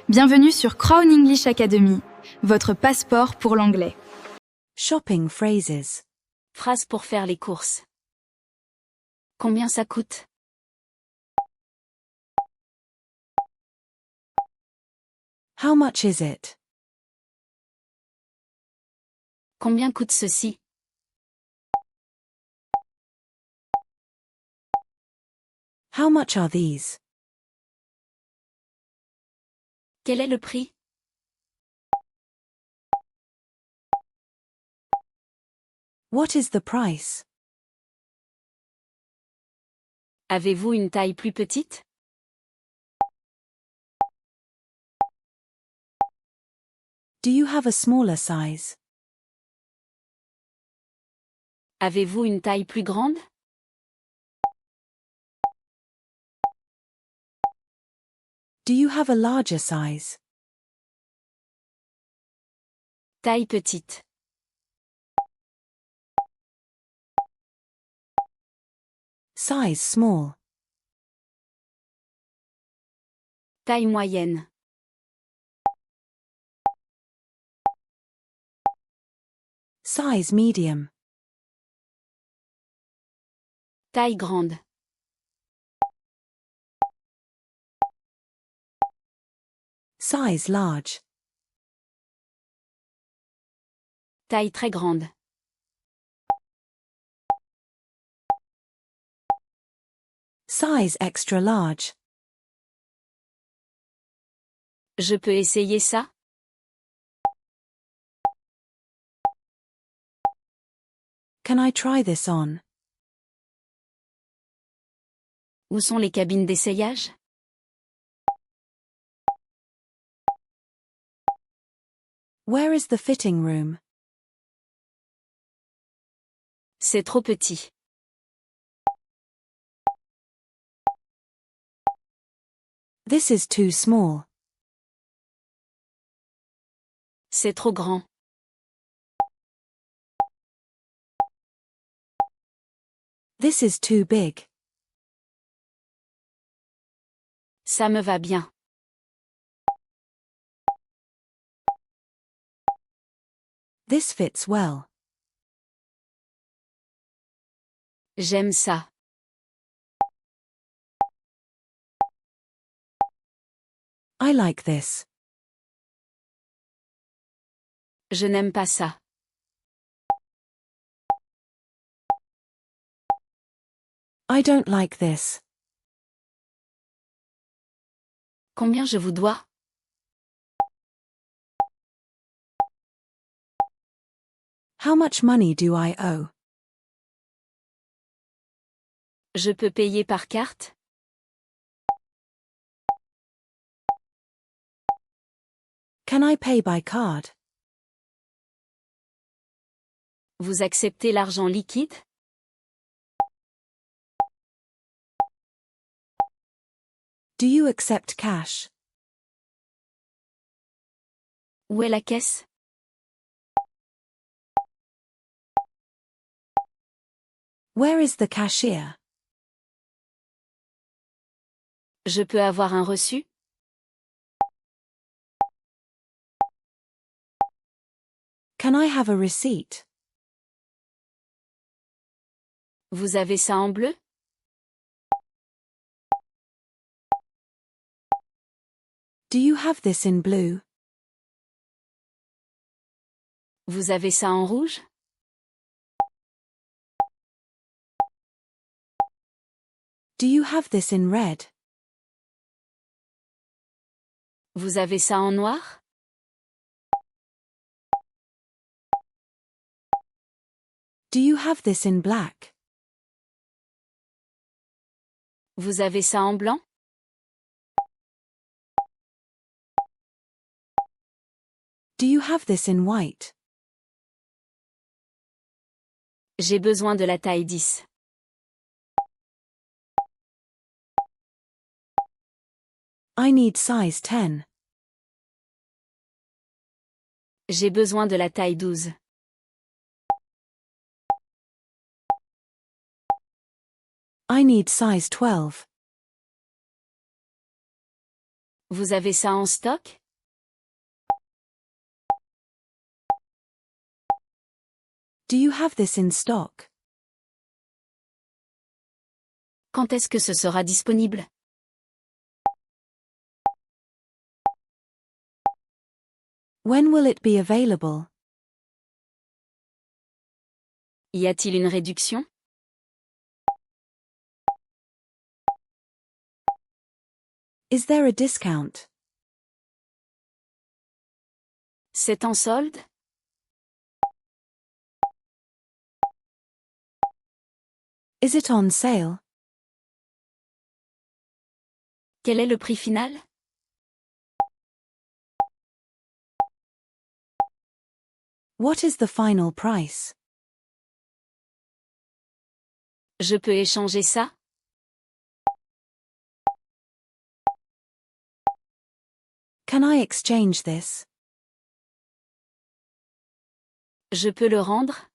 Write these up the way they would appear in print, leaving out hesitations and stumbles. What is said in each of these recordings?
Bienvenue sur Crown English Academy, votre passeport pour l'anglais. Shopping phrases. Phrase pour faire les courses. Combien ça coûte? How much is it? Combien coûte ceci? How much are these? Quel est le prix? What is the price? Avez-vous une taille plus petite? Do you have a smaller size? Avez-vous une taille plus grande? Do you have a larger size? Taille petite. Size small. Taille moyenne. Size medium. Taille grande. Size large. Taille très grande. Size extra large. Je peux essayer ça? Can I try this on? Où sont les cabines d'essayage? Where is the fitting room? C'est trop petit. This is too small. C'est trop grand. This is too big. Ça me va bien. This fits well. J'aime ça. I like this. Je n'aime pas ça. I don't like this. Combien je vous dois? How much money do I owe? Je peux payer par carte? Can I pay by card? Vous acceptez l'argent liquide? Do you accept cash? Où est la caisse? Where is the cashier? Je peux avoir un reçu? Can I have a receipt? Vous avez ça en bleu? Do you have this in blue? Vous avez ça en rouge? Do you have this in red? Vous avez ça en noir? Do you have this in black? Vous avez ça en blanc? Do you have this in white? J'ai besoin de la taille 10. I need size 10. J'ai besoin de la taille 12. I need size 12. Vous avez ça en stock? Do you have this in stock? Quand est-ce que ce sera disponible? When will it be available? Y a-t-il une réduction? Is there a discount? C'est en solde? Is it on sale? Quel est le prix final? What is the final price? Je peux échanger ça? Can I exchange this? Je peux le rendre?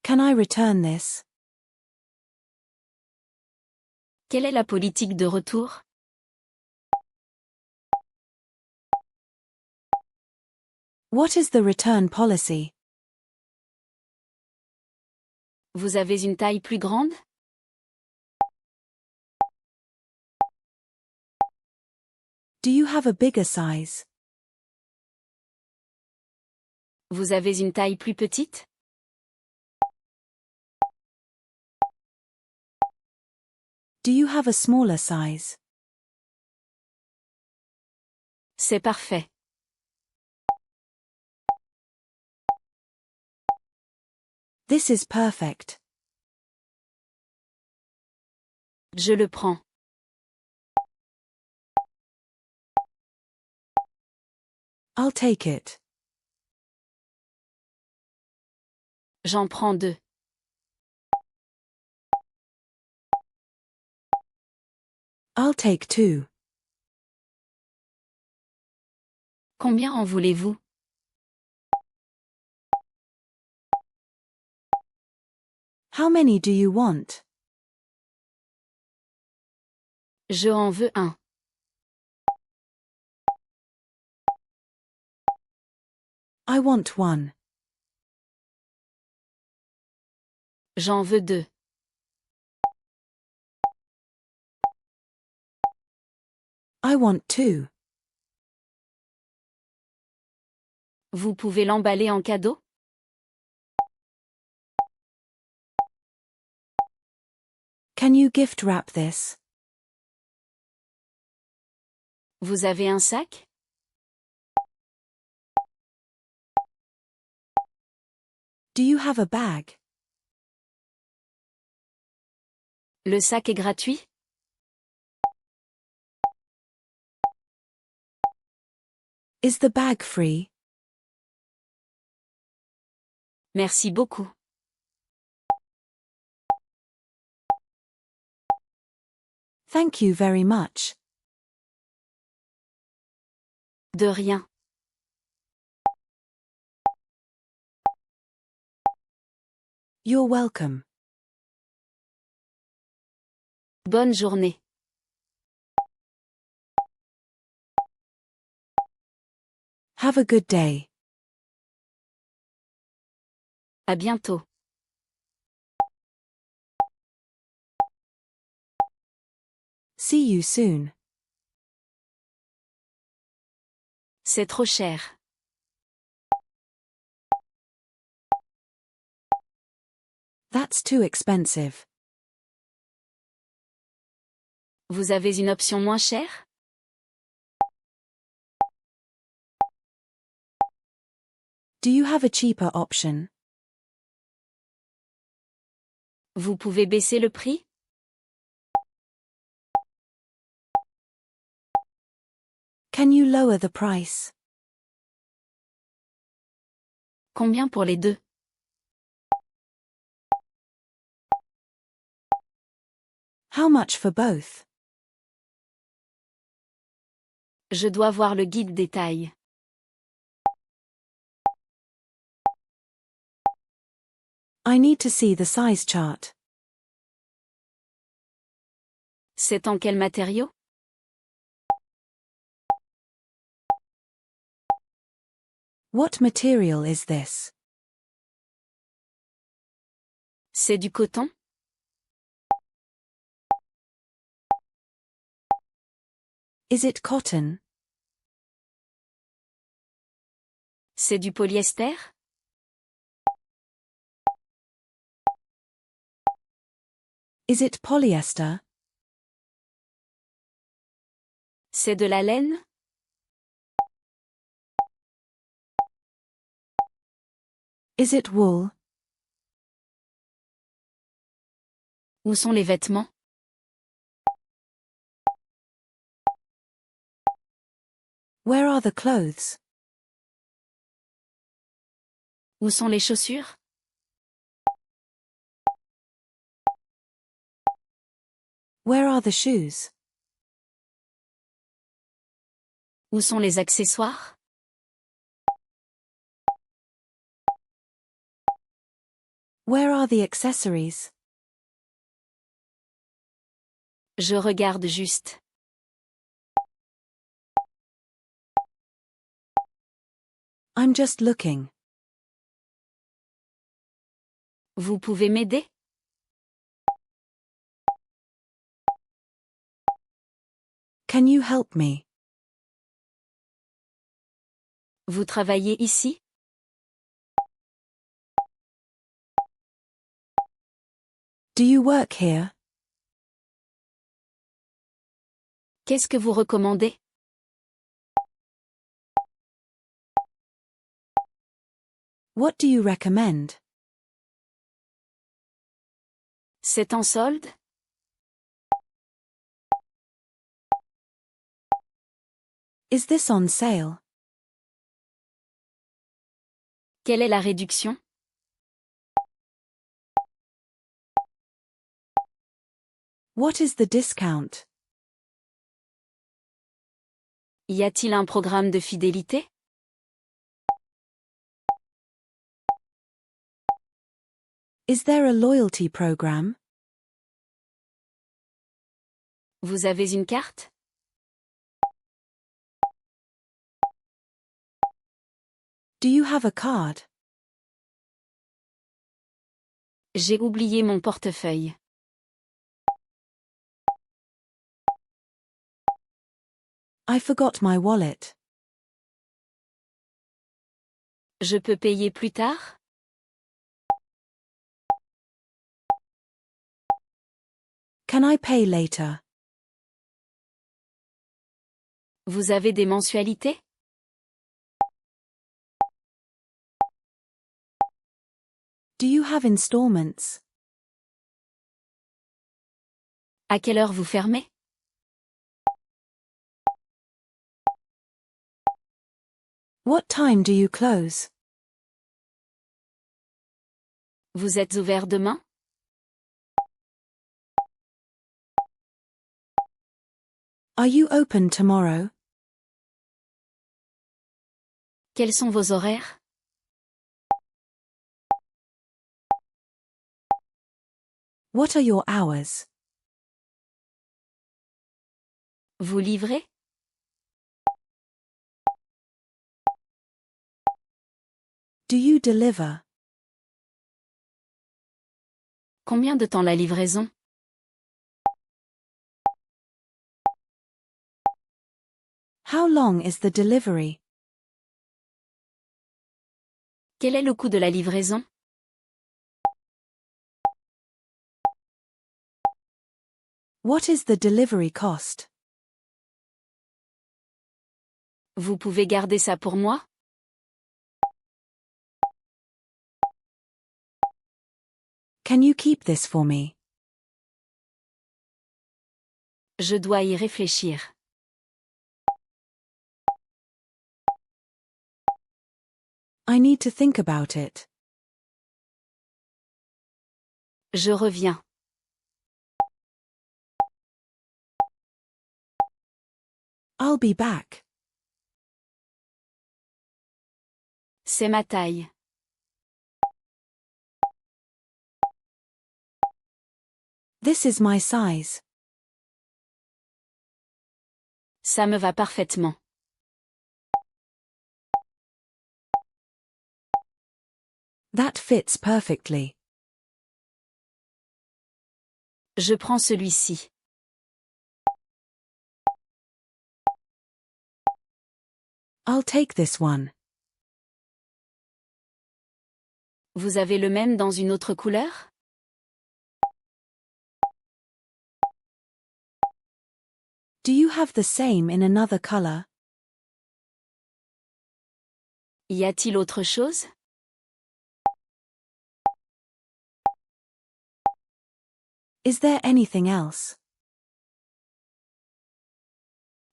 Can I return this? Quelle est la politique de retour? What is the return policy? Vous avez une taille plus grande? Do you have a bigger size? Vous avez une taille plus petite? Do you have a smaller size? C'est parfait. This is perfect. Je le prends. I'll take it. J'en prends 2. I'll take 2. Combien en voulez-vous? How many do you want? Je en veux un. I want 1. J'en veux 2. I want 2. Vous pouvez l'emballer en cadeau? Can you gift wrap this? Vous avez un sac? Do you have a bag? Le sac est gratuit? Is the bag free? Merci beaucoup. Thank you very much. De rien. You're welcome. Bonne journée. Have a good day. À bientôt. See you soon. C'est trop cher. That's too expensive. Vous avez une option moins chère? Do you have a cheaper option? Vous pouvez baisser le prix? Can you lower the price? Combien pour les deux? How much for both? Je dois voir le guide des tailles. I need to see the size chart. C'est en quel matériau? What material is this? C'est du coton? Is it cotton? C'est du polyester? Is it polyester? C'est de la laine? Is it wool? Où sont les vêtements? Where are the clothes? Où sont les chaussures? Where are the shoes? Où sont les accessoires? Where are the accessories? Je regarde juste. I'm just looking. Vous pouvez m'aider? Can you help me? Vous travaillez ici? Do you work here? Qu'est-ce que vous recommandez? What do you recommend? C'est en solde? Is this on sale? Quelle est la réduction? What is the discount? Y a-t-il un programme de fidélité? Is there a loyalty program? Vous avez une carte? Do you have a card? J'ai oublié mon portefeuille. I forgot my wallet. Je peux payer plus tard? Can I pay later? Vous avez des mensualités? Do you have installments? À quelle heure vous fermez? What time do you close? Vous êtes ouvert demain? Are you open tomorrow? Quels sont vos horaires? What are your hours? Vous livrez? Do you deliver? Combien de temps la livraison? How long is the delivery? Quel est le coût de la livraison? What is the delivery cost? Vous pouvez garder ça pour moi? Can you keep this for me? Je dois y réfléchir. I need to think about it. Je reviens. I'll be back. C'est ma taille. This is my size. Ça me va parfaitement. That fits perfectly. Je prends celui-ci. I'll take this one. Vous avez le même dans une autre couleur? Do you have the same in another color? Y a-t-il autre chose? Is there anything else?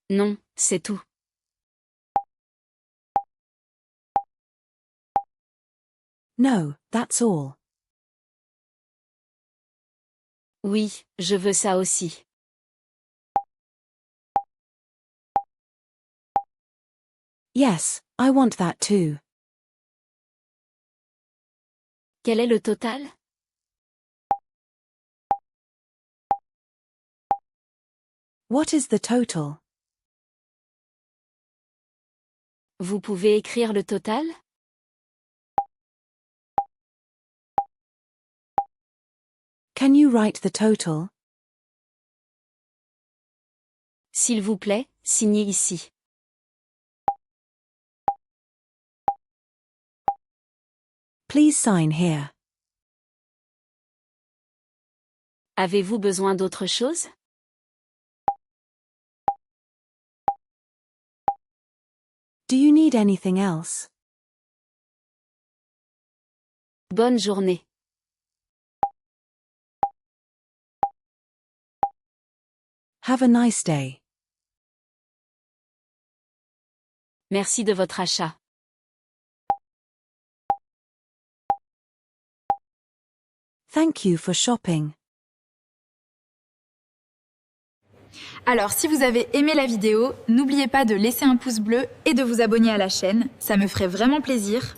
Non, c'est tout. No, that's all. Oui, je veux ça aussi. Yes, I want that too. Quel est le total? What is the total? Vous pouvez écrire le total? Can you write the total? S'il vous plaît, signez ici. Please sign here. Avez-vous besoin d'autre chose? Do you need anything else? Bonne journée. Have a nice day. Merci de votre achat. Thank you for shopping. Alors, si vous avez aimé la vidéo, n'oubliez pas de laisser un pouce bleu et de vous abonner à la chaîne, ça me ferait vraiment plaisir.